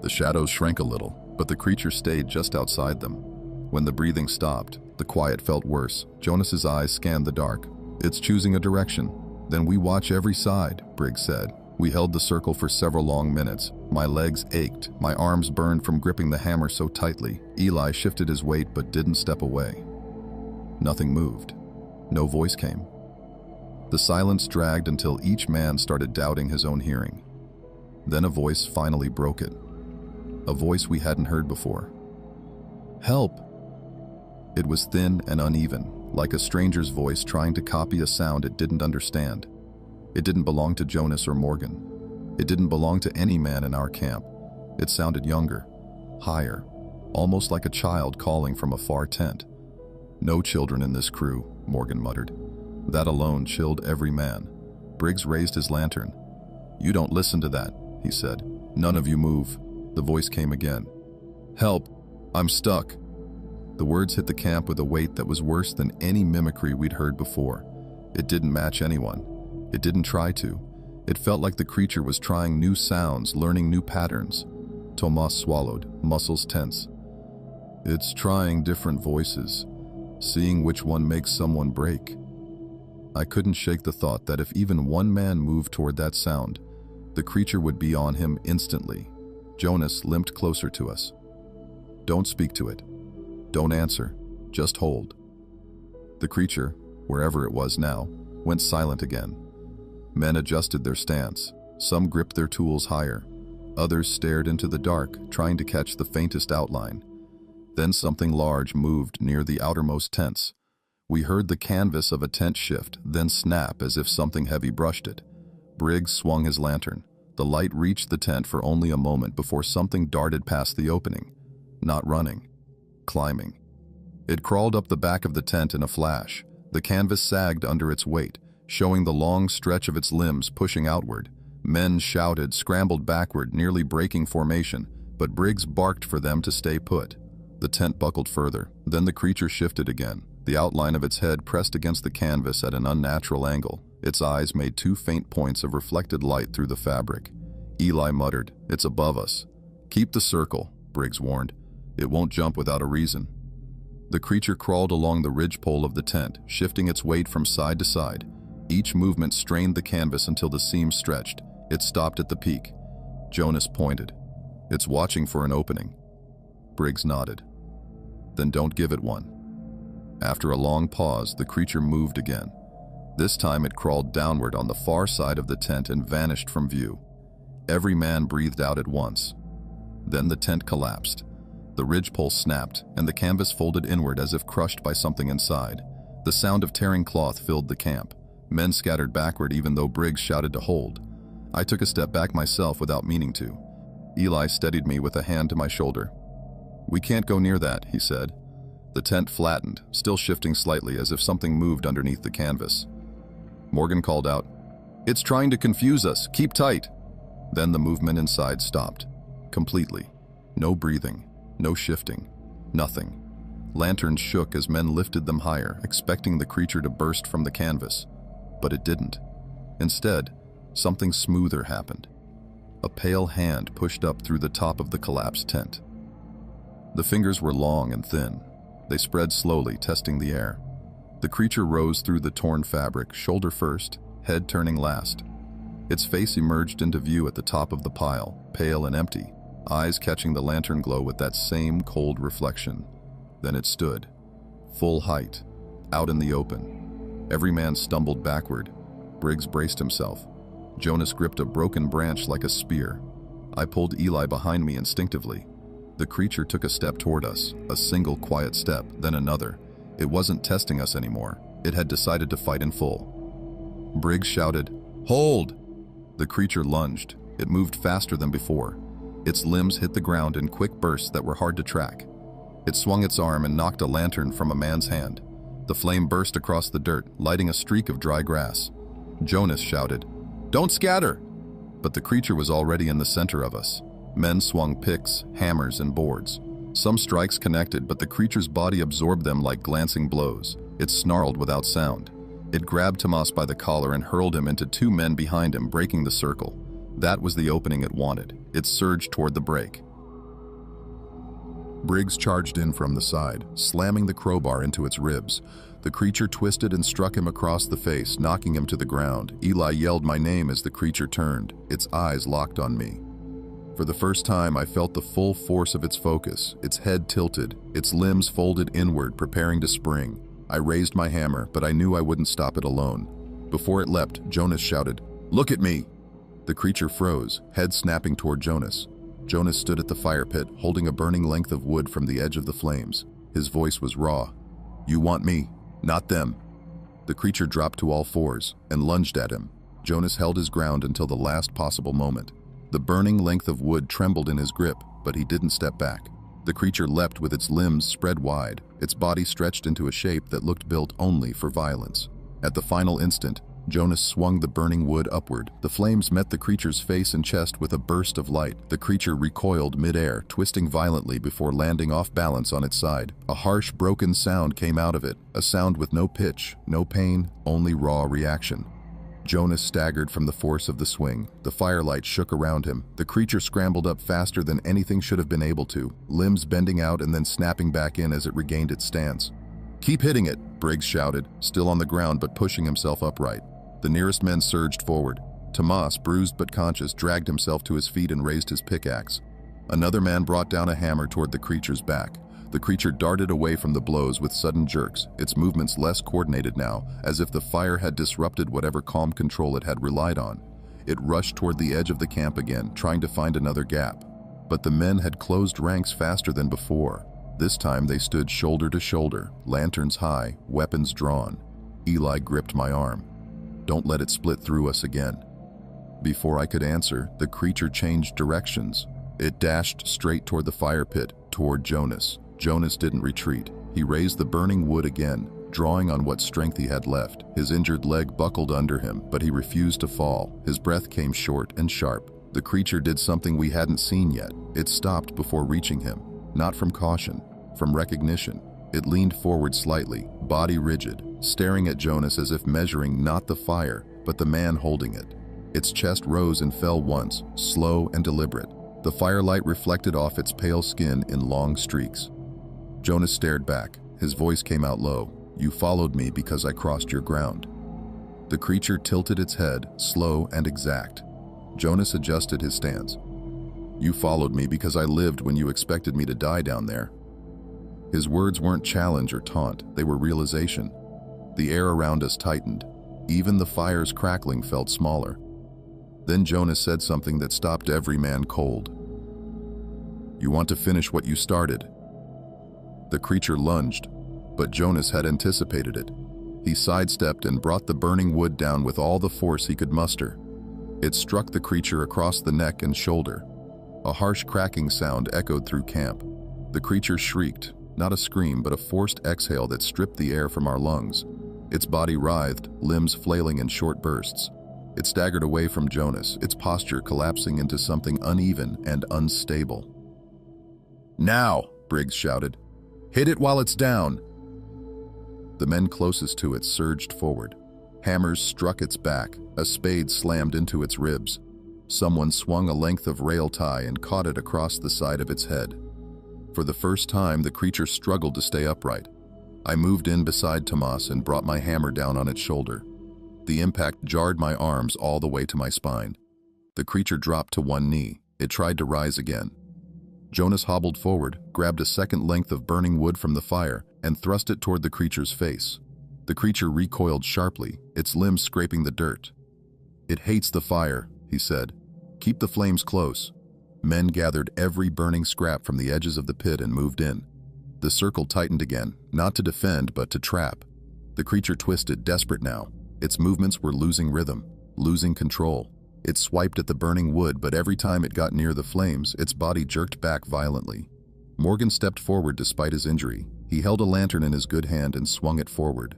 The shadows shrank a little, but the creature stayed just outside them. When the breathing stopped, the quiet felt worse. Jonas's eyes scanned the dark. "It's choosing a direction. Then we watch every side," Briggs said. We held the circle for several long minutes. My legs ached. My arms burned from gripping the hammer so tightly. Eli shifted his weight but didn't step away. Nothing moved. No voice came. The silence dragged until each man started doubting his own hearing. Then a voice finally broke it. A voice we hadn't heard before. "Help!" It was thin and uneven, like a stranger's voice trying to copy a sound it didn't understand. It didn't belong to Jonas or Morgan. It didn't belong to any man in our camp. It sounded younger, higher, almost like a child calling from a far tent. "No children in this crew," Morgan muttered. That alone chilled every man. Briggs raised his lantern. "You don't listen to that," he said. "None of you move." The voice came again. "Help! I'm stuck!" The words hit the camp with a weight that was worse than any mimicry we'd heard before. It didn't match anyone. It didn't try to. It felt like the creature was trying new sounds, learning new patterns. Tomas swallowed, muscles tense. "It's trying different voices, seeing which one makes someone break." I couldn't shake the thought that if even one man moved toward that sound, the creature would be on him instantly. Jonas limped closer to us. "Don't speak to it. Don't answer. Just hold." The creature, wherever it was now, went silent again. Men adjusted their stance. Some gripped their tools higher. Others stared into the dark, trying to catch the faintest outline. Then something large moved near the outermost tents. We heard the canvas of a tent shift, then snap as if something heavy brushed it. Briggs swung his lantern. The light reached the tent for only a moment before something darted past the opening. Not running. Climbing. It crawled up the back of the tent in a flash. The canvas sagged under its weight, showing the long stretch of its limbs pushing outward. Men shouted, scrambled backward, nearly breaking formation, but Briggs barked for them to stay put. The tent buckled further. Then the creature shifted again. The outline of its head pressed against the canvas at an unnatural angle. Its eyes made two faint points of reflected light through the fabric. Eli muttered, "It's above us." "Keep the circle," Briggs warned. "It won't jump without a reason." The creature crawled along the ridgepole of the tent, shifting its weight from side to side. Each movement strained the canvas until the seam stretched. It stopped at the peak. Jonas pointed. "It's watching for an opening." Briggs nodded. "Then don't give it one." After a long pause, the creature moved again. This time it crawled downward on the far side of the tent and vanished from view. Every man breathed out at once. Then the tent collapsed. The ridgepole snapped, and the canvas folded inward as if crushed by something inside. The sound of tearing cloth filled the camp. Men scattered backward even though Briggs shouted to hold. I took a step back myself without meaning to. Eli steadied me with a hand to my shoulder. "We can't go near that," he said. The tent flattened, still shifting slightly as if something moved underneath the canvas. Morgan called out, "It's trying to confuse us. Keep tight." Then the movement inside stopped. Completely. No breathing. No shifting. Nothing. Lanterns shook as men lifted them higher, expecting the creature to burst from the canvas. But it didn't. Instead, something smoother happened. A pale hand pushed up through the top of the collapsed tent. The fingers were long and thin. They spread slowly, testing the air. The creature rose through the torn fabric, shoulder first, head turning last. Its face emerged into view at the top of the pile, pale and empty, eyes catching the lantern glow with that same cold reflection. Then it stood, full height, out in the open. Every man stumbled backward. Briggs braced himself. Jonas gripped a broken branch like a spear. I pulled Eli behind me instinctively. The creature took a step toward us, a single quiet step, then another. It wasn't testing us anymore. It had decided to fight in full. Briggs shouted, "Hold!" The creature lunged. It moved faster than before. Its limbs hit the ground in quick bursts that were hard to track. It swung its arm and knocked a lantern from a man's hand. The flame burst across the dirt, lighting a streak of dry grass. Jonas shouted, "Don't scatter!" But the creature was already in the center of us. Men swung picks, hammers, and boards. Some strikes connected, but the creature's body absorbed them like glancing blows. It snarled without sound. It grabbed Tomas by the collar and hurled him into two men behind him, breaking the circle. That was the opening it wanted. It surged toward the break. Briggs charged in from the side, slamming the crowbar into its ribs. The creature twisted and struck him across the face, knocking him to the ground. Eli yelled my name as the creature turned, its eyes locked on me. For the first time, I felt the full force of its focus. Its head tilted, its limbs folded inward, preparing to spring. I raised my hammer, but I knew I wouldn't stop it alone. Before it leapt, Jonas shouted, "Look at me!" The creature froze, head snapping toward Jonas. Jonas stood at the fire pit, holding a burning length of wood from the edge of the flames. His voice was raw. "You want me, not them." The creature dropped to all fours and lunged at him. Jonas held his ground until the last possible moment. The burning length of wood trembled in his grip, but he didn't step back. The creature leapt with its limbs spread wide, its body stretched into a shape that looked built only for violence. At the final instant, Jonas swung the burning wood upward. The flames met the creature's face and chest with a burst of light. The creature recoiled mid-air, twisting violently before landing off balance on its side. A harsh, broken sound came out of it, a sound with no pitch, no pain, only raw reaction. Jonas staggered from the force of the swing. The firelight shook around him. The creature scrambled up faster than anything should have been able to, limbs bending out and then snapping back in as it regained its stance. "Keep hitting it," Briggs shouted, still on the ground but pushing himself upright. The nearest men surged forward. Tomas, bruised but conscious, dragged himself to his feet and raised his pickaxe. Another man brought down a hammer toward the creature's back. The creature darted away from the blows with sudden jerks, its movements less coordinated now, as if the fire had disrupted whatever calm control it had relied on. It rushed toward the edge of the camp again, trying to find another gap. But the men had closed ranks faster than before. This time they stood shoulder to shoulder, lanterns high, weapons drawn. Eli gripped my arm. "Don't let it split through us again." Before I could answer, the creature changed directions. It dashed straight toward the fire pit, toward Jonas. Jonas didn't retreat. He raised the burning wood again, drawing on what strength he had left. His injured leg buckled under him, but he refused to fall. His breath came short and sharp. The creature did something we hadn't seen yet. It stopped before reaching him. Not from caution, from recognition. It leaned forward slightly, body rigid, staring at Jonas as if measuring not the fire, but the man holding it. Its chest rose and fell once, slow and deliberate. The firelight reflected off its pale skin in long streaks. Jonas stared back. His voice came out low. "You followed me because I crossed your ground." The creature tilted its head, slow and exact. Jonas adjusted his stance. "You followed me because I lived when you expected me to die down there." His words weren't challenge or taunt, they were realization. The air around us tightened. Even the fire's crackling felt smaller. Then Jonas said something that stopped every man cold. "You want to finish what you started." The creature lunged, but Jonas had anticipated it. He sidestepped and brought the burning wood down with all the force he could muster. It struck the creature across the neck and shoulder. A harsh cracking sound echoed through camp. The creature shrieked, not a scream but a forced exhale that stripped the air from our lungs. Its body writhed, limbs flailing in short bursts. It staggered away from Jonas, its posture collapsing into something uneven and unstable. "Now!" Briggs shouted. "Hit it while it's down!" The men closest to it surged forward. Hammers struck its back, a spade slammed into its ribs. Someone swung a length of rail tie and caught it across the side of its head. For the first time, the creature struggled to stay upright. I moved in beside Tomas and brought my hammer down on its shoulder. The impact jarred my arms all the way to my spine. The creature dropped to one knee. It tried to rise again. Jonas hobbled forward, grabbed a second length of burning wood from the fire, and thrust it toward the creature's face. The creature recoiled sharply, its limbs scraping the dirt. "It hates the fire," he said. "Keep the flames close." Men gathered every burning scrap from the edges of the pit and moved in. The circle tightened again, not to defend but to trap. The creature twisted, desperate now. Its movements were losing rhythm, losing control. It swiped at the burning wood, but every time it got near the flames, its body jerked back violently. Morgan stepped forward despite his injury. He held a lantern in his good hand and swung it forward.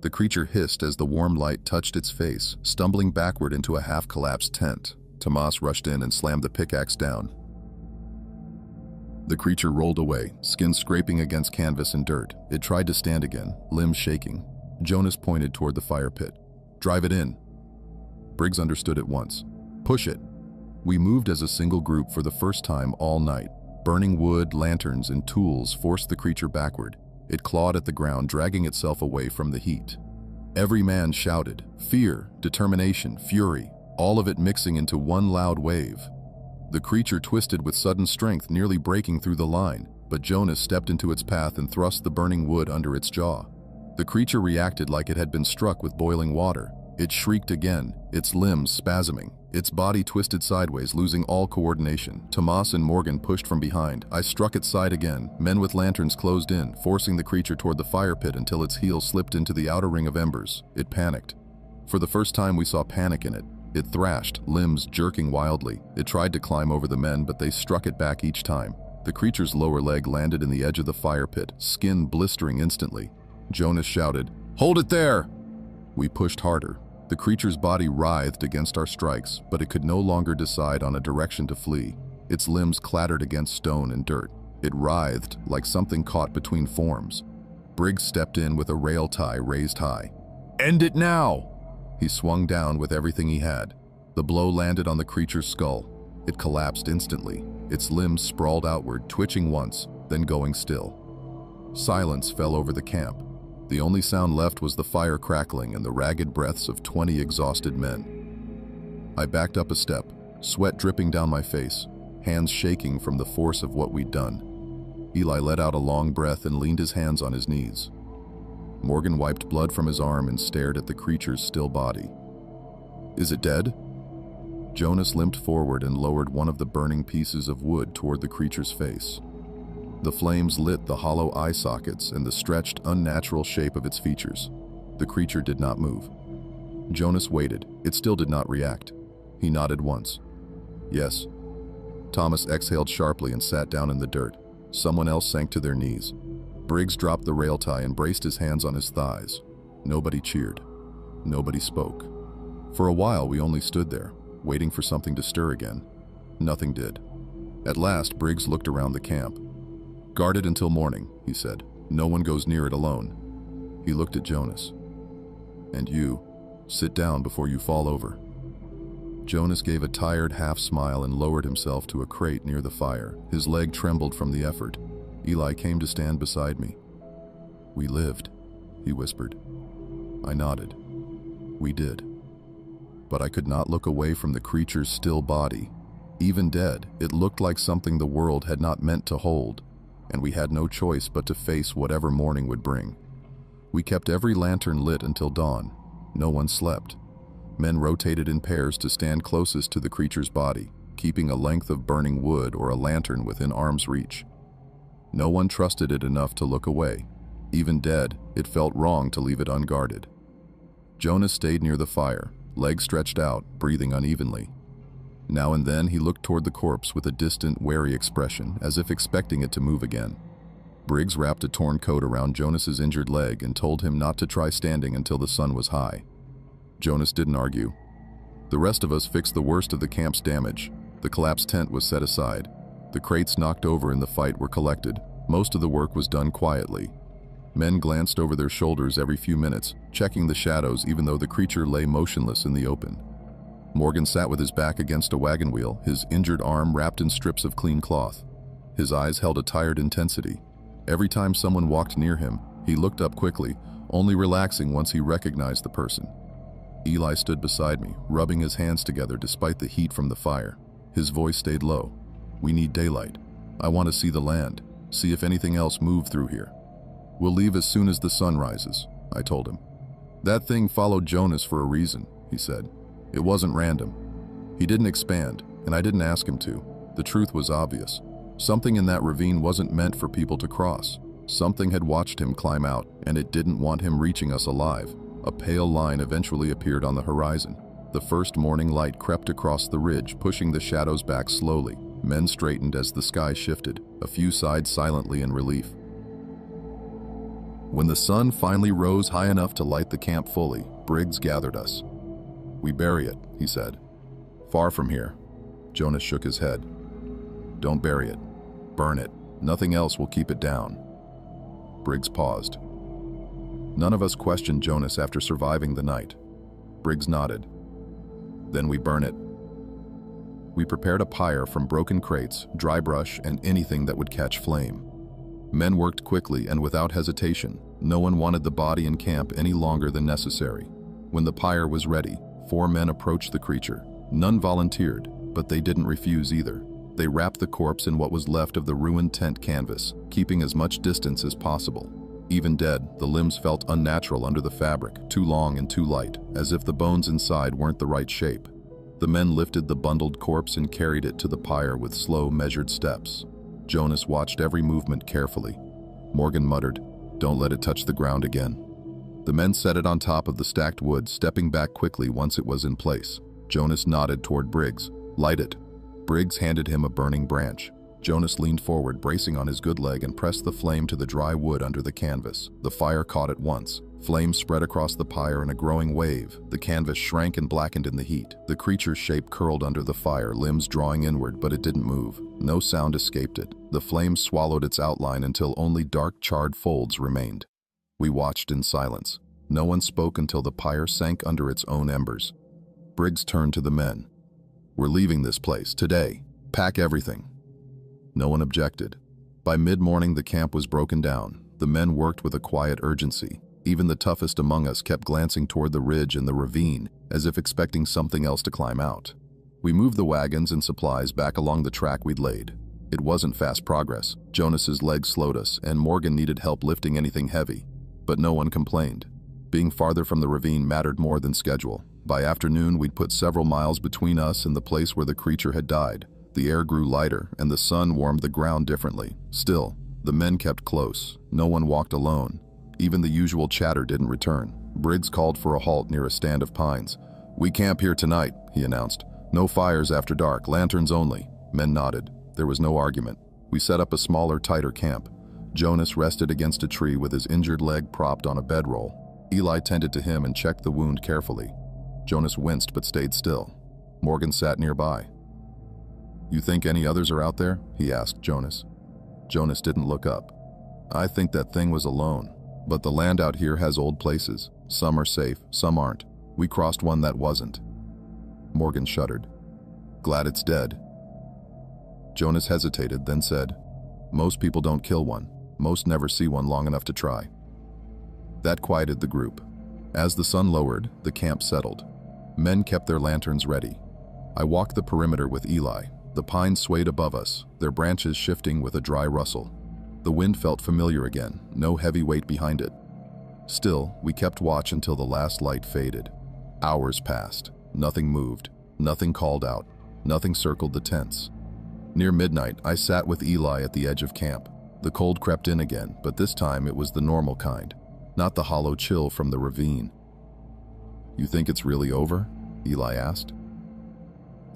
The creature hissed as the warm light touched its face, stumbling backward into a half-collapsed tent. Tomas rushed in and slammed the pickaxe down. The creature rolled away, skin scraping against canvas and dirt. It tried to stand again, limbs shaking. Jonas pointed toward the fire pit. "Drive it in." Briggs understood at once. "Push it." We moved as a single group for the first time all night. Burning wood, lanterns, and tools forced the creature backward. It clawed at the ground, dragging itself away from the heat. Every man shouted, fear, determination, fury, all of it mixing into one loud wave. The creature twisted with sudden strength, nearly breaking through the line, but Jonas stepped into its path and thrust the burning wood under its jaw. The creature reacted like it had been struck with boiling water. It shrieked again, its limbs spasming. Its body twisted sideways, losing all coordination. Tomas and Morgan pushed from behind. I struck its side again. Men with lanterns closed in, forcing the creature toward the fire pit until its heel slipped into the outer ring of embers. It panicked. For the first time we saw panic in it. It thrashed, limbs jerking wildly. It tried to climb over the men, but they struck it back each time. The creature's lower leg landed in the edge of the fire pit, skin blistering instantly. Jonas shouted, "Hold it there!" We pushed harder. The creature's body writhed against our strikes, but it could no longer decide on a direction to flee. Its limbs clattered against stone and dirt. It writhed like something caught between forms. Briggs stepped in with a rail tie raised high. "End it now!" He swung down with everything he had. The blow landed on the creature's skull. It collapsed instantly. Its limbs sprawled outward, twitching once, then going still. Silence fell over the camp. The only sound left was the fire crackling and the ragged breaths of 20 exhausted men. I backed up a step, sweat dripping down my face, hands shaking from the force of what we'd done. Eli let out a long breath and leaned his hands on his knees. Morgan wiped blood from his arm and stared at the creature's still body. "Is it dead?" Jonas limped forward and lowered one of the burning pieces of wood toward the creature's face. The flames lit the hollow eye sockets and the stretched, unnatural shape of its features. The creature did not move. Jonas waited. It still did not react. He nodded once. "Yes." Thomas exhaled sharply and sat down in the dirt. Someone else sank to their knees. Briggs dropped the rail tie and braced his hands on his thighs. Nobody cheered. Nobody spoke. For a while, we only stood there, waiting for something to stir again. Nothing did. At last, Briggs looked around the camp. "Guard it until morning," he said. "No one goes near it alone." He looked at Jonas. "And you, sit down before you fall over." Jonas gave a tired half smile and lowered himself to a crate near the fire. His leg trembled from the effort. Eli came to stand beside me. "We lived," he whispered. I nodded. We did. But I could not look away from the creature's still body. Even dead, it looked like something the world had not meant to hold, and we had no choice but to face whatever morning would bring. We kept every lantern lit until dawn. No one slept. Men rotated in pairs to stand closest to the creature's body, keeping a length of burning wood or a lantern within arm's reach. No one trusted it enough to look away. Even dead, it felt wrong to leave it unguarded. Jonas stayed near the fire, legs stretched out, breathing unevenly. Now and then he looked toward the corpse with a distant, wary expression, as if expecting it to move again. Briggs wrapped a torn coat around Jonas's injured leg and told him not to try standing until the sun was high. Jonas didn't argue. The rest of us fixed the worst of the camp's damage. The collapsed tent was set aside. The crates knocked over in the fight were collected. Most of the work was done quietly. Men glanced over their shoulders every few minutes, checking the shadows even though the creature lay motionless in the open. Morgan sat with his back against a wagon wheel, his injured arm wrapped in strips of clean cloth. His eyes held a tired intensity. Every time someone walked near him, he looked up quickly, only relaxing once he recognized the person. Eli stood beside me, rubbing his hands together despite the heat from the fire. His voice stayed low. "We need daylight. I want to see the land, see if anything else moved through here." "We'll leave as soon as the sun rises," I told him. "That thing followed Jonas for a reason," he said. "It wasn't random. He didn't expand, and I didn't ask him to. The truth was obvious. Something in that ravine wasn't meant for people to cross. Something had watched him climb out, and it didn't want him reaching us alive." A pale line eventually appeared on the horizon. The first morning light crept across the ridge, pushing the shadows back slowly. Men straightened as the sky shifted. A few sighed silently in relief. When the sun finally rose high enough to light the camp fully, Briggs gathered us. "We bury it," he said. "Far from here." Jonas shook his head. "Don't bury it. Burn it. Nothing else will keep it down." Briggs paused. None of us questioned Jonas after surviving the night. Briggs nodded. "Then we burn it." We prepared a pyre from broken crates, dry brush, and anything that would catch flame. Men worked quickly and without hesitation. No one wanted the body in camp any longer than necessary. When the pyre was ready, 4 men approached the creature. None volunteered, but they didn't refuse either. They wrapped the corpse in what was left of the ruined tent canvas, keeping as much distance as possible. Even dead, the limbs felt unnatural under the fabric, too long and too light, as if the bones inside weren't the right shape. The men lifted the bundled corpse and carried it to the pyre with slow, measured steps. Jonas watched every movement carefully. Morgan muttered, "Don't let it touch the ground again." The men set it on top of the stacked wood, stepping back quickly once it was in place. Jonas nodded toward Briggs. "Light it." Briggs handed him a burning branch. Jonas leaned forward, bracing on his good leg, and pressed the flame to the dry wood under the canvas. The fire caught at once, Flames spread across the pyre in a growing wave. The canvas shrank and blackened in the heat. The creature's shape curled under the fire, limbs drawing inward, but it didn't move. No sound escaped it. The flames swallowed its outline until only dark, charred folds remained. We watched in silence. No one spoke until the pyre sank under its own embers. Briggs turned to the men. "We're leaving this place, today. Pack everything." No one objected. By mid-morning, the camp was broken down. The men worked with a quiet urgency. Even the toughest among us kept glancing toward the ridge and the ravine, as if expecting something else to climb out. We moved the wagons and supplies back along the track we'd laid. It wasn't fast progress. Jonas's legs slowed us, and Morgan needed help lifting anything heavy. But no one complained. Being farther from the ravine mattered more than schedule. By afternoon, we'd put several miles between us and the place where the creature had died. The air grew lighter, and the sun warmed the ground differently. Still, the men kept close. No one walked alone. Even the usual chatter didn't return. Briggs called for a halt near a stand of pines. "We camp here tonight," he announced. "No fires after dark, lanterns only." Men nodded. There was no argument. We set up a smaller, tighter camp. Jonas rested against a tree with his injured leg propped on a bedroll. Eli tended to him and checked the wound carefully. Jonas winced but stayed still. Morgan sat nearby. "You think any others are out there?" he asked Jonas. Jonas didn't look up. "I think that thing was alone. But the land out here has old places. Some are safe, some aren't. We crossed one that wasn't." Morgan shuddered. "Glad it's dead." Jonas hesitated, then said, "Most people don't kill one. Most never see one long enough to try." That quieted the group. As the sun lowered, the camp settled. Men kept their lanterns ready. I walked the perimeter with Eli. The pines swayed above us, their branches shifting with a dry rustle. The wind felt familiar again, no heavy weight behind it. Still, we kept watch until the last light faded. Hours passed. Nothing moved. Nothing called out. Nothing circled the tents. Near midnight, I sat with Eli at the edge of camp. The cold crept in again, but this time it was the normal kind, not the hollow chill from the ravine. "You think it's really over?" Eli asked.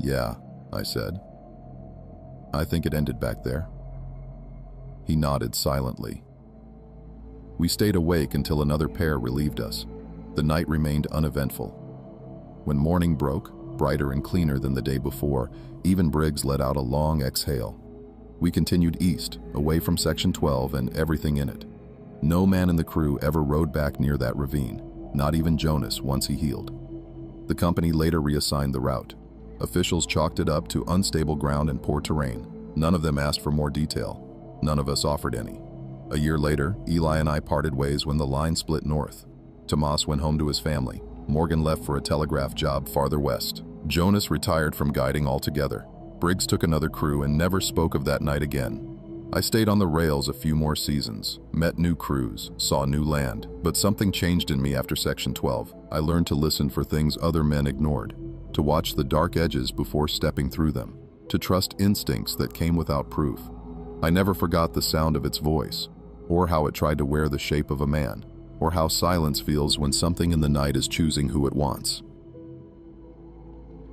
"Yeah," I said. "I think it ended back there." He nodded silently. We stayed awake until another pair relieved us. The night remained uneventful. When morning broke, brighter and cleaner than the day before, even Briggs let out a long exhale. We continued east, away from Section 12 and everything in it. No man in the crew ever rode back near that ravine, not even Jonas once he healed. The company later reassigned the route. Officials chalked it up to unstable ground and poor terrain. None of them asked for more detail. None of us offered any. A year later, Eli and I parted ways when the line split north. Tomas went home to his family. Morgan left for a telegraph job farther west. Jonas retired from guiding altogether. Briggs took another crew and never spoke of that night again. I stayed on the rails a few more seasons, met new crews, saw new land, but something changed in me after Section 12. I learned to listen for things other men ignored, to watch the dark edges before stepping through them, to trust instincts that came without proof. I never forgot the sound of its voice, or how it tried to wear the shape of a man, or how silence feels when something in the night is choosing who it wants.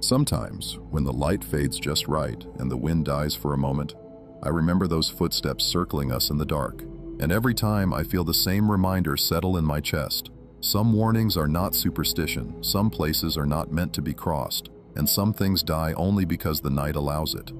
Sometimes, when the light fades just right and the wind dies for a moment, I remember those footsteps circling us in the dark, and every time I feel the same reminder settle in my chest. Some warnings are not superstition, some places are not meant to be crossed, and some things die only because the night allows it.